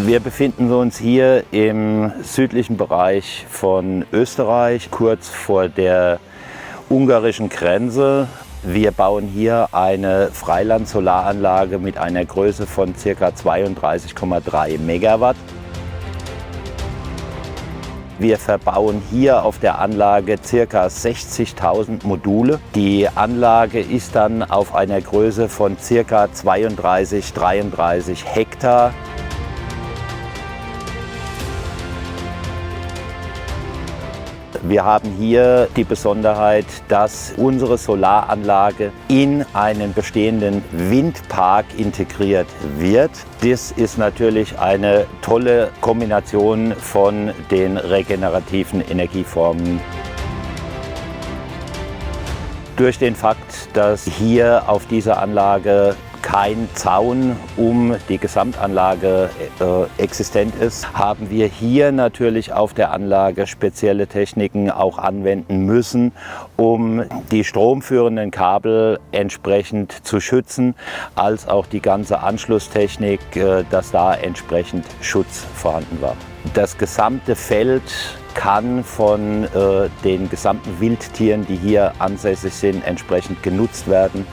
Wir befinden uns hier im südlichen Bereich von Österreich, kurz vor der ungarischen Grenze. Wir bauen hier eine Freiland-Solaranlage mit einer Größe von ca. 32,3 Megawatt. Wir verbauen hier auf der Anlage ca. 60.000 Module. Die Anlage ist dann auf einer Größe von ca. 33 Hektar. Wir haben hier die Besonderheit, dass unsere Solaranlage in einen bestehenden Windpark integriert wird. Das ist natürlich eine tolle Kombination von den regenerativen Energieformen. Durch den Fakt, dass hier auf dieser Anlage kein Zaun um die Gesamtanlage existent ist, haben wir hier natürlich auf der Anlage spezielle Techniken auch anwenden müssen, um die stromführenden Kabel entsprechend zu schützen, als auch die ganze Anschlusstechnik, dass da entsprechend Schutz vorhanden war. Das gesamte Feld kann von den gesamten Wildtieren, die hier ansässig sind, entsprechend genutzt werden.